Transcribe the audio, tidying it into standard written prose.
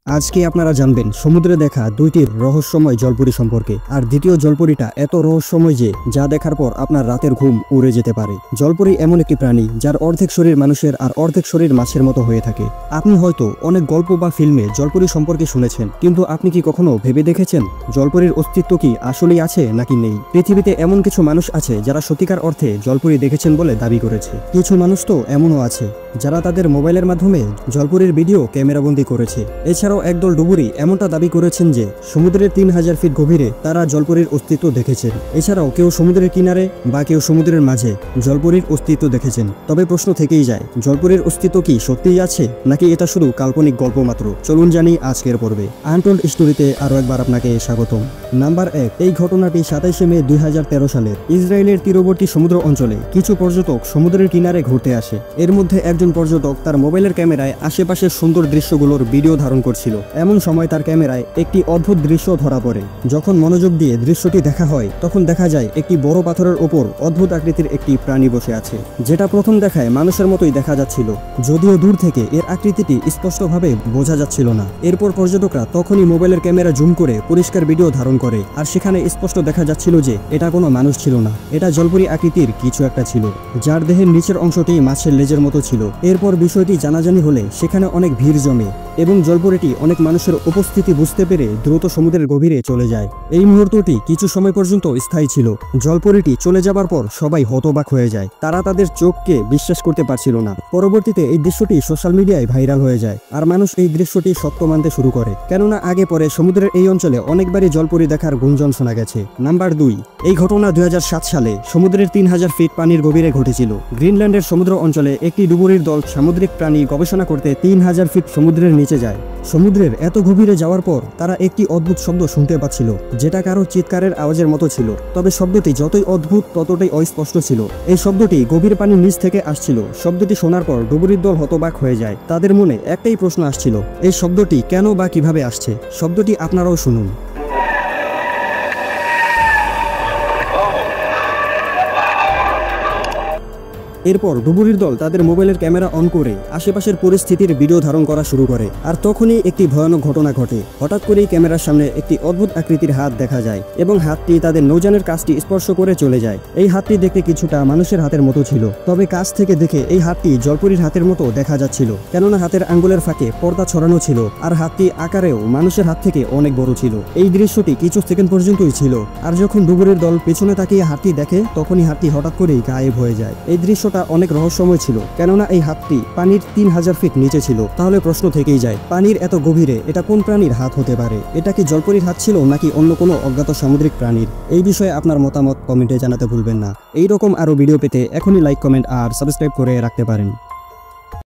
আজকে আপনারা জানবেন সমুদ্রে দেখা দুইটি রহস্যময় জলপরি সম্পর্কে। আর দ্বিতীয় জলপরিটা এত রহস্যময় যে যা দেখার পর আপনার রাতের ঘুম উড়ে যেতে পারে। জলপরি এমন একটি প্রাণী যার অর্ধেক শরীর মানুষের আর অর্ধেক শরীর মাছের মতো হয়ে থাকে। আপনি হয়তো অনেক গল্প বা ফিল্মে জলপরি সম্পর্কে শুনেছেন, কিন্তু আপনি কি কখনো ভেবে দেখেছেন জলপরির অস্তিত্ব কি আসলেই আছে নাকি নেই? পৃথিবীতে এমন কিছু মানুষ আছে যারা সত্যিকার অর্থে জলপরি দেখেছেন বলে দাবি করেছে। কিছু মানুষ তো এমনও আছে যারা তাদের মোবাইলের মাধ্যমে জলপরির ভিডিও ক্যামেরাবন্দি করেছে। এছাড়াও একদল ডুবুরি এমনটা দাবি করেছেন যে সমুদ্রের 3000 ফিট গভীরে তারা জলপরির অস্তিত্ব দেখেছেন। এছাড়াও কেউ সমুদ্রের কিনারে বা কেউ সমুদ্রের মাঝে জলপরির অস্তিত্ব দেখেছেন। তবে প্রশ্ন থেকেই যায়, জলপরির অস্তিত্ব কি সত্যিই আছে নাকি এটা শুধু কাল্পনিক গল্প মাত্র? চলুন জানি আজকের পর্বে। আনটোল্ড স্টোরিতে আরো একবার আপনাকে স্বাগতম। নাম্বার 1, এই ঘটনাটি 27 মে 2013 সালের ইসরায়েলের তীরবর্তী সমুদ্র অঞ্চলে কিছু পর্যটক সমুদ্রের কিনারে ঘুরতে আসে। এর মধ্যে একজন পর্যটক তার মোবাইলের ক্যামেরায় আশেপাশের সুন্দর দৃশ্যগুলোর ভিডিও ধারণ করছিল। এমন সময় তার ক্যামেরায় একটি অদ্ভুত দৃশ্য ধরা পড়ে। যখন মনোযোগ দিয়ে দৃশ্যটি দেখা হয় তখন দেখা যায় একটি বড় পাথরের ওপর অদ্ভুত আকৃতির একটি প্রাণী বসে আছে, যেটা প্রথম দেখায় মানুষের মতোই দেখা যাচ্ছিল, যদিও দূর থেকে এর আকৃতিটি স্পষ্টভাবে বোঝা যাচ্ছিল না। এরপর পর্যটকরা তখনই মোবাইলের ক্যামেরা জুম করে পরিষ্কার ভিডিও ধারণ করে, আর সেখানে স্পষ্ট দেখা যাচ্ছিল যে এটা কোনো মানুষ ছিল না, এটা জলপরি আকৃতির কিছু একটা ছিল, যার দেহের নিচের অংশটি মাছের লেজের মতো ছিল। এরপর বিষয়টি জানাজানি হলে সেখানে অনেক ভিড় জমে এবং জলপরিটি অনেক মানুষের উপস্থিতি বুঝতে পেরে দ্রুত সমুদ্রের গভীরে চলে যায়। এই মুহূর্তটি কিছু সময় পর্যন্ত স্থায়ী ছিল। জলপরিটি চলে যাবার পর সবাই হতবাক হয়ে যায়, তারা তাদের চোখকে বিশ্বাস করতে পারছিল না। পরবর্তীতে এই দৃশ্যটি সোশ্যাল মিডিয়ায় ভাইরাল হয়ে যায়, আর মানুষ এই দৃশ্যটি সত্য মানতে শুরু করে, কেননা আগে পরে সমুদ্রের এই অঞ্চলে অনেকবারই জলপরি দেখার গুঞ্জন শোনা গেছে। নাম্বার 2, এই ঘটনা 2007 সালে সমুদ্রের 3000 ফিট পানির গভীরে ঘটেছিল। গ্রিনল্যান্ডের সমুদ্র অঞ্চলে একটি ডুবুরির দল সামুদ্রিক প্রাণী গবেষণা করতে 3000 ফিট সমুদ্রের নিচে যায়। সমুদ্রের এত গভীরে যাওয়ার পর তারা একটি অদ্ভুত শব্দ শুনতে পাচ্ছিল, যেটা কারো চিৎকারের আওয়াজের মতো ছিল। তবে শব্দটি যতই অদ্ভুত ততটাই অস্পষ্ট ছিল। এই শব্দটি গভীর পানির নিচ থেকে আসছিল। শব্দটি শোনার পর ডুবুরির দল হতবাক হয়ে যায়। তাদের মনে একটাই প্রশ্ন আসছিল, এই শব্দটি কেন বা কিভাবে আসছে? শব্দটি আপনারাও শুনুন। এরপর ডুবুরির দল তাদের মোবাইলের ক্যামেরা অন করে আশেপাশের পরিস্থিতির ভিডিও ধারণ করা শুরু করে। আর তখনই একটি ভয়ানক ঘটনা ঘটে। হঠাৎ করেই ক্যামেরার সামনে একটি অদ্ভুত আকৃতির হাত দেখা যায় এবং হাতটি তাদের নৌযানের কাছটি স্পর্শ করে চলে যায়। এই হাতটি দেখতে কিছুটা মানুষের হাতের মতো ছিল, তবে কাছ থেকে দেখে এই হাতটি জলপরির হাতের মতো দেখা যাচ্ছিল, কেননা হাতের আঙ্গুলের ফাঁকে পর্দা ছড়ানো ছিল, আর হাতটি আকারেও মানুষের হাত থেকে অনেক বড় ছিল। এই দৃশ্যটি কিছু সেকেন্ড পর্যন্তই ছিল, আর যখন ডুবুরির দল পেছনে তাকিয়ে হাতটি দেখে তখনই হাতটি হঠাৎ করেই গায়েব হয়ে যায়। এই দৃশ্যটা অনেক রহস্যময় ছিল, কেননা এই হাতটি পানির 3000 ফিট নিচে ছিল। তাহলে প্রশ্ন থেকেই যায়, পানির এত গভীরে এটা কোন প্রাণীর হাত হতে পারে? এটা কি জলপরির হাত ছিল নাকি অন্য কোনো অজ্ঞাত সামুদ্রিক প্রাণীর? এই বিষয়ে আপনার মতামত কমেন্টে জানাতে ভুলবেন না। এইরকম আরো ভিডিও পেতে এখনই লাইক, কমেন্ট আর সাবস্ক্রাইব করে রাখতে পারেন।